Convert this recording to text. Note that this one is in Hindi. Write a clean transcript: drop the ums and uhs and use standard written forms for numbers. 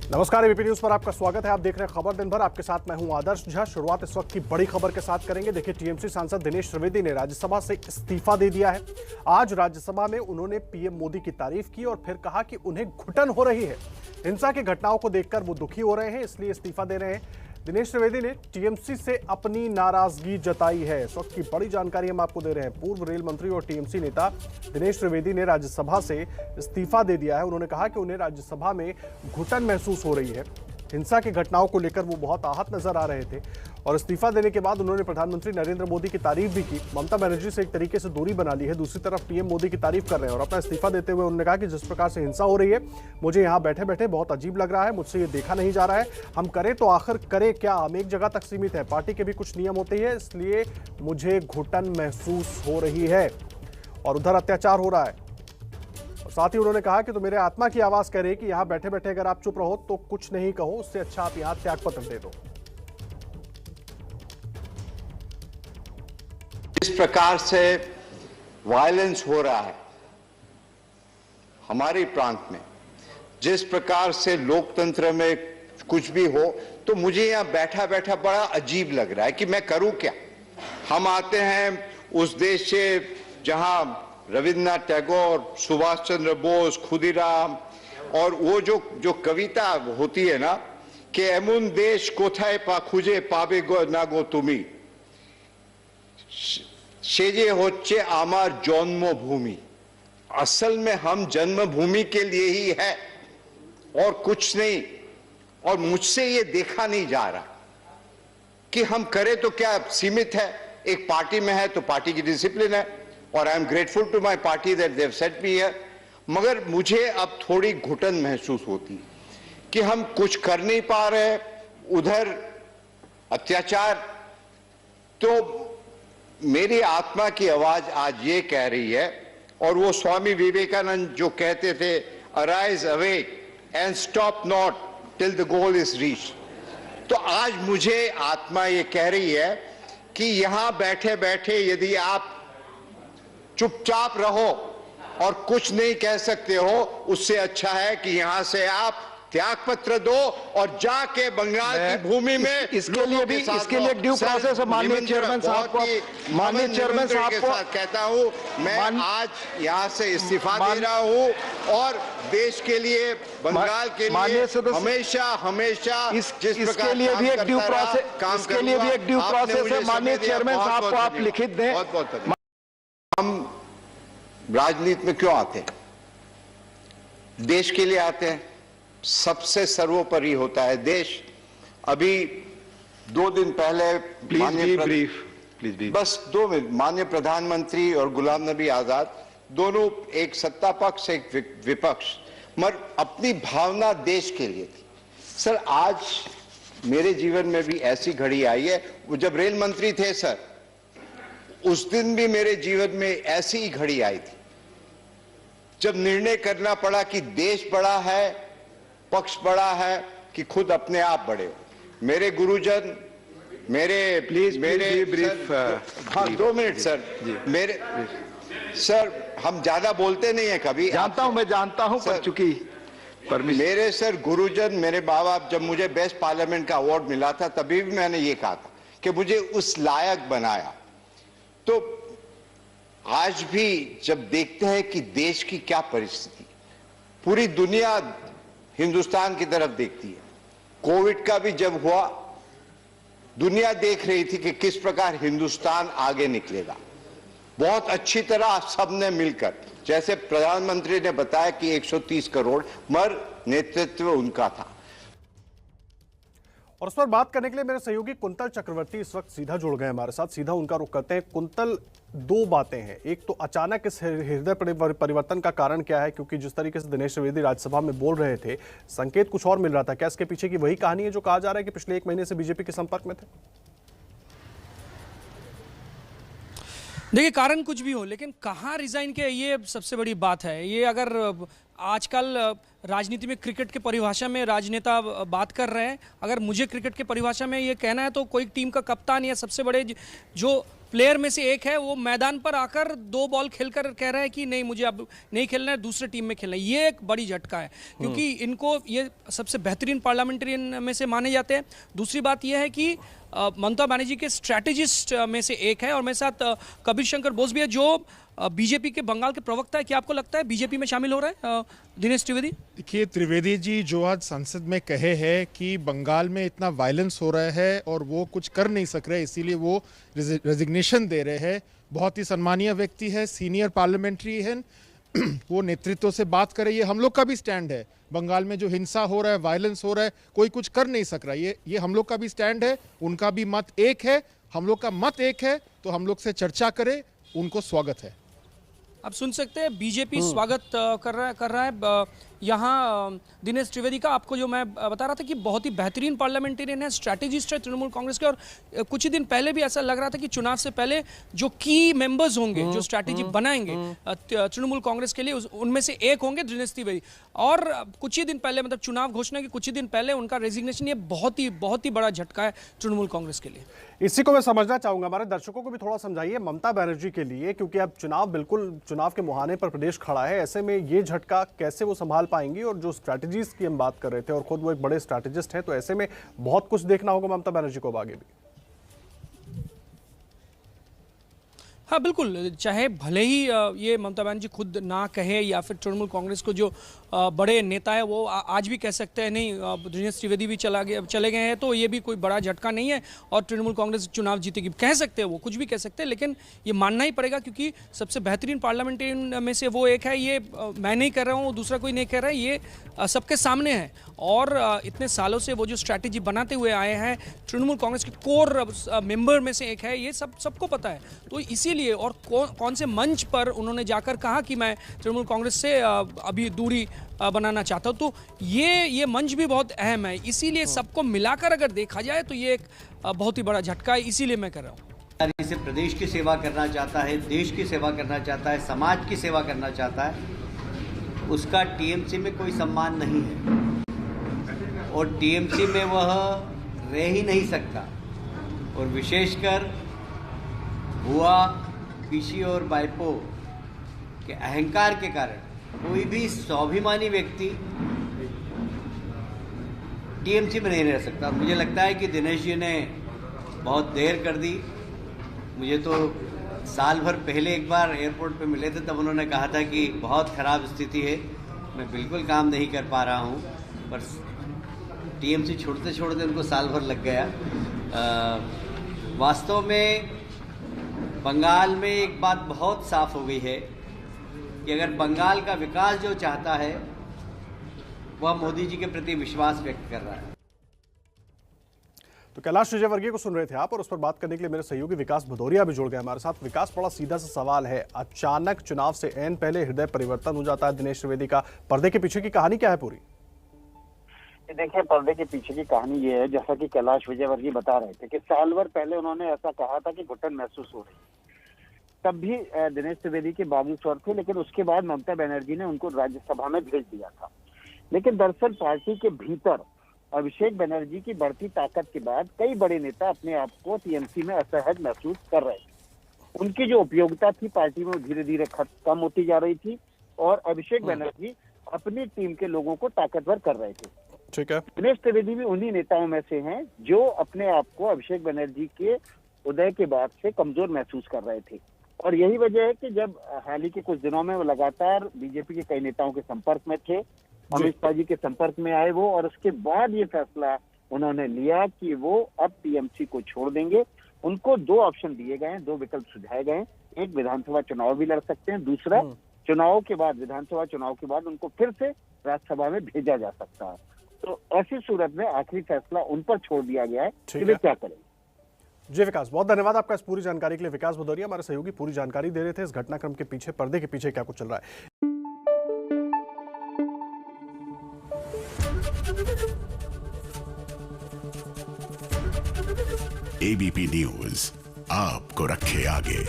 नमस्कार, एबीपी न्यूज पर आपका स्वागत है। आप देख रहे हैं खबर दिन भर। आपके साथ मैं हूं आदर्श झा। शुरुआत इस वक्त की बड़ी खबर के साथ करेंगे। देखिए, टीएमसी सांसद दिनेश त्रिवेदी ने राज्यसभा से इस्तीफा दे दिया है। आज राज्यसभा में उन्होंने पीएम मोदी की तारीफ की और फिर कहा कि उन्हें घुटन हो रही है। हिंसा की घटनाओं को देखकर वो दुखी हो रहे हैं, इसलिए इस्तीफा दे रहे हैं। दिनेश त्रिवेदी ने टीएमसी से अपनी नाराजगी जताई है। इस वक्त की बड़ी जानकारी हम आपको दे रहे हैं। पूर्व रेल मंत्री और टीएमसी नेता दिनेश त्रिवेदी ने राज्यसभा से इस्तीफा दे दिया है। उन्होंने कहा कि उन्हें राज्यसभा में घुटन महसूस हो रही है। हिंसा की घटनाओं को लेकर वो बहुत आहत नजर आ रहे थे और इस्तीफा देने के बाद उन्होंने प्रधानमंत्री नरेंद्र मोदी की तारीफ भी की। ममता बनर्जी से एक तरीके से दूरी बना ली है। दूसरी तरफ पीएम मोदी की तारीफ कर रहे हैं और अपना इस्तीफा देते हुए उन्होंने कहा कि जिस प्रकार से हिंसा हो रही है, मुझे यहाँ बैठे बैठे बहुत अजीब लग रहा है। मुझसे ये देखा नहीं जा रहा है। हम करें तो आखिर करें क्या? हम एक जगह तक सीमित है। पार्टी के भी कुछ नियम होते हैं, इसलिए मुझे घुटन महसूस हो रही है और उधर अत्याचार हो रहा है। साथ ही उन्होंने कहा कि तो मेरे आत्मा की आवाज कह रही है कि यहां बैठे बैठे अगर आप चुप रहो तो कुछ नहीं कहो, उससे अच्छा आप यहां त्यागपत्र दे दो। इस प्रकार से वायलेंस हो रहा है हमारे प्रांत में, जिस प्रकार से लोकतंत्र में कुछ भी हो, तो मुझे यहां बैठा बैठा बड़ा अजीब लग रहा है कि मैं करूं क्या। हम आते हैं उस देश से जहां रविन्द्रनाथ टैगोर, सुभाष चंद्र बोस, खुदीराम और वो जो कविता होती है ना कि एमुन देश कोथाय पा खुजे पावे गो ना गो तुमी, सेजे होच्छे आमार जन्मभूमि। असल में हम जन्मभूमि के लिए ही है और कुछ नहीं। और मुझसे ये देखा नहीं जा रहा कि हम करें तो क्या सीमित है। एक पार्टी में है तो पार्टी की डिसिप्लिन है और I am grateful to my party that they have set me here. मगर मुझे अब थोड़ी घुटन महसूस होती कि हम कुछ कर नहीं पा रहे, उधर अत्याचार। तो मेरी आत्मा की आवाज आज ये कह रही है, और वो स्वामी विवेकानंद जो कहते थे, arise awake and stop not till the goal is reach. तो आज मुझे आत्मा ये कह रही है कि यहां बैठे बैठे यदि आप चुपचाप रहो और कुछ नहीं कह सकते हो, उससे अच्छा है कि यहां से आप त्यागपत्र दो और जाके बंगाल की भूमि में इसके लिए ड्यू प्रोसेस है। माननीय चेयरमैन साहब को कहता हूं, मैं आज यहां से इस्तीफा दे रहा हूं और देश के लिए, बंगाल के लिए हमेशा हमेशा जिस प्रकार लिए भी एक ड्यू प्रोसेस है। माननीय चेयरमैन साहब को आप लिखित दें। बहुत बहुत हम राजनीति में क्यों आते हैं? देश के लिए आते हैं। सबसे सर्वोपरि होता है देश। अभी 2 दिन पहले बस 2 मिनट, माननीय प्रधानमंत्री और गुलाम नबी आजाद दोनों, एक सत्ता पक्ष एक विपक्ष, मगर अपनी भावना देश के लिए थी। सर, आज मेरे जीवन में भी ऐसी घड़ी आई है। वो जब रेल मंत्री थे सर, उस दिन भी मेरे जीवन में ऐसी ही घड़ी आई थी जब निर्णय करना पड़ा कि देश बड़ा है, पक्ष बड़ा है कि खुद अपने आप बड़े हो। मेरे गुरुजन, मेरे हाँ 2 मिनट सर, मेरे सर, हम ज्यादा बोलते नहीं है कभी, मैं जानता हूं पर चूंकि मेरे सर गुरुजन, मेरे माँ बाप, जब मुझे बेस्ट पार्लियामेंट का अवार्ड मिला था तभी भी मैंने ये कहा था कि मुझे उस लायक बनाया। तो आज भी जब देखते हैं कि देश की क्या परिस्थिति, पूरी दुनिया हिंदुस्तान की तरफ देखती है। कोविड का भी जब हुआ, दुनिया देख रही थी कि किस प्रकार हिंदुस्तान आगे निकलेगा। बहुत अच्छी तरह सबने मिलकर, जैसे प्रधानमंत्री ने बताया कि 130 करोड़, मगर नेतृत्व उनका था। और उस पर बात करने के लिए मेरे सहयोगी कुंतल चक्रवर्ती इस वक्त सीधा जुड़ गए हमारे साथ। सीधा उनका रुख करते हैं। कुंतल, 2 बातें हैं। एक तो अचानक इस हृदय परिवर्तन का कारण क्या है? क्योंकि जिस तरीके से दिनेश त्रिवेदी राज्यसभा में बोल रहे थे, संकेत कुछ और मिल रहा था। क्या इसके पीछे की वही कहानी है जो कहा जा रहा है कि पिछले 1 महीने से बीजेपी के संपर्क में थे? देखिए, कारण कुछ भी हो, लेकिन कहाँ रिजाइन किया, ये सबसे बड़ी बात है। ये अगर आजकल राजनीति में क्रिकेट के परिभाषा में राजनेता बात कर रहे हैं, अगर मुझे क्रिकेट के परिभाषा में ये कहना है तो कोई टीम का कप्तान या सबसे बड़े जो प्लेयर में से एक है, वो मैदान पर आकर 2 बॉल खेलकर कह रहा है कि नहीं मुझे अब नहीं खेलना है, दूसरे टीम में खेलना है। ये एक बड़ी झटका है, क्योंकि इनको ये सबसे बेहतरीन पार्लियामेंटेरियन में से माने जाते हैं। दूसरी बात यह है कि ममता बनर्जी के स्ट्रैटेजिस्ट में से एक है, और मेरे साथ कबीर शंकर बोस भी है, जो बीजेपी के बंगाल के प्रवक्ता है। क्या आपको लगता है बीजेपी में शामिल हो रहा है दिनेश त्रिवेदी? देखिए, त्रिवेदी जी जो आज संसद में कहे हैं कि बंगाल में इतना वायलेंस हो रहा है और वो कुछ कर नहीं सक रहे, इसीलिए वो रेजिग्नेशन दे रहे हैं, बहुत ही सम्मानीय व्यक्ति है, सीनियर पार्लियामेंट्री है, वो नेतृत्व से बात करे। ये हम लोग का भी स्टैंड है। बंगाल में जो हिंसा हो रहा है, वायलेंस हो रहा है, कोई कुछ कर नहीं सक रहा, ये हम लोग का भी स्टैंड है। उनका भी मत एक है, हम लोग का मत एक है, तो हम लोग से चर्चा करें, उनको स्वागत है। आप सुन सकते हैं बीजेपी स्वागत कर रहा है यहाँ दिनेश त्रिवेदी का। आपको जो मैं बता रहा था कि बहुत ही बेहतरीन पार्लियामेंटेरियन है, स्ट्रैटेजिस्ट है तृणमूल कांग्रेस के, और कुछ ही दिन पहले भी ऐसा लग रहा था कि चुनाव से पहले जो की मेंबर्स होंगे, जो स्ट्रैटेजी बनाएंगे तृणमूल कांग्रेस के लिए, उनमें से एक होंगे दिनेश त्रिवेदी। और कुछ ही दिन पहले, मतलब चुनाव घोषणा के कुछ ही दिन पहले उनका रेजिग्नेशन, ये बहुत ही बड़ा झटका है तृणमूल कांग्रेस के लिए। इसी को मैं समझना चाहूंगा, हमारे दर्शकों को भी थोड़ा समझाइए ममता बनर्जी के लिए, क्योंकि अब चुनाव के मुहाने पर प्रदेश खड़ा है। ऐसे में ये झटका कैसे वो संभाल पाएंगी, और जो स्ट्रैटेजीज की हम बात कर रहे थे, और खुद वो एक बड़े स्ट्रैटेजिस्ट हैं, तो ऐसे में बहुत कुछ देखना होगा ममता बनर्जी को आगे भी। हाँ बिल्कुल, चाहे भले ही ये ममता बनर्जी खुद ना कहे, या फिर तृणमूल कांग्रेस को जो बड़े नेता है वो आज भी कह सकते हैं नहीं दिनेश त्रिवेदी भी चले गए हैं, तो ये भी कोई बड़ा झटका नहीं है और तृणमूल कांग्रेस चुनाव जीतेगी, कह सकते हैं, वो कुछ भी कह सकते हैं, लेकिन ये मानना ही पड़ेगा, क्योंकि सबसे बेहतरीन पार्लियामेंटेरियन में से वो एक है। ये मैं नहीं कर रहा हूँ, दूसरा कोई नहीं कह रहा है, ये सबके सामने है। और इतने सालों से वो जो स्ट्रैटेजी बनाते हुए आए हैं, तृणमूल कांग्रेस के कोर मेंबर में से एक है, ये सबको पता है। तो इसीलिए, और कौन से मंच पर उन्होंने जाकर कहा कि मैं तृणमूल कांग्रेस से अभी दूरी बनाना चाहता हूं, तो ये मंच भी बहुत अहम है। इसीलिए सबको मिलाकर अगर देखा जाए तो ये एक बहुत ही बड़ा झटका है, इसीलिए मैं कर रहा हूँ। इसे प्रदेश की सेवा करना चाहता है, देश की सेवा करना चाहता है, समाज की सेवा करना चाहता है, उसका टीएमसी में कोई सम्मान नहीं है, और टीएमसी में वह रह ही नहीं सकता। और विशेषकर भुआ, पीसी और बाइपो के अहंकार के कारण कोई भी स्वाभिमानी व्यक्ति टीएमसी में नहीं रह सकता। मुझे लगता है कि दिनेश जी ने बहुत देर कर दी। मुझे तो साल भर पहले एक बार एयरपोर्ट पे मिले थे, तब उन्होंने कहा था कि बहुत ख़राब स्थिति है, मैं बिल्कुल काम नहीं कर पा रहा हूँ, पर टीएमसी छोड़ते छोड़ते उनको साल भर लग गया। वास्तव में बंगाल में एक बात बहुत साफ हो गई है कि अगर बंगाल का विकास जो चाहता है, वह मोदी जी के प्रति विश्वास व्यक्त कर रहा है। तो कैलाश विजयवर्गीय को सुन रहे थे आप, और उस पर बात करने के लिए मेरे सहयोगी विकास भदौरिया भी जुड़ गए हमारे साथ। विकास, बड़ा सीधा सा सवाल है, अचानक चुनाव से ऐन पहले हृदय परिवर्तन हो जाता है दिनेश त्रिवेदी का, पर्दे के पीछे की कहानी क्या है पूरी? देखिए, पर्दे के पीछे की कहानी ये है, जैसा कि कैलाश विजयवर्गीय बता रहे थे कि साल भर पहले उन्होंने ऐसा कहा था कि घुटन महसूस हो रही, तब भी दिनेश त्रिवेदी के बाबू स्वर थे, लेकिन उसके बाद ममता बनर्जी ने उनको राज्यसभा में भेज दिया था। लेकिन दरअसल पार्टी के भीतर अभिषेक बनर्जी की बढ़ती ताकत के बाद कई बड़े नेता अपने आप को टीएमसी में असहज महसूस कर रहे थे। उनकी जो उपयोगिता थी पार्टी में धीरे धीरे कम होती जा रही थी, और अभिषेक बनर्जी अपनी टीम के लोगों को ताकतवर कर रहे थे। ठीक है, दिनेश त्रिवेदी भी उन्हीं नेताओं में से हैं जो अपने आप को अभिषेक बनर्जी के उदय के बाद से कमजोर महसूस कर रहे थे। और यही वजह है कि जब हाल ही के कुछ दिनों में वो लगातार बीजेपी के कई नेताओं के संपर्क में थे, अमित शाह जी के संपर्क में आए वो, और उसके बाद ये फैसला उन्होंने लिया कि वो अब टीएमसी को छोड़ देंगे। उनको 2 ऑप्शन दिए गए हैं, 2 विकल्प सुझाए गए हैं। एक, विधानसभा चुनाव भी लड़ सकते हैं, दूसरा चुनाव के बाद, विधानसभा चुनाव के बाद उनको फिर से राज्यसभा में भेजा जा सकता है। तो ऐसी सूरत में आखिरी फैसला उन पर छोड़ दिया गया है कि वे क्या करें। जी विकास, बहुत धन्यवाद आपका इस पूरी जानकारी के लिए। विकास भदौरिया हमारे सहयोगी पूरी जानकारी दे रहे थे इस घटनाक्रम के पीछे, पर्दे के पीछे क्या कुछ चल रहा है। एबीपी न्यूज आपको रखे आगे।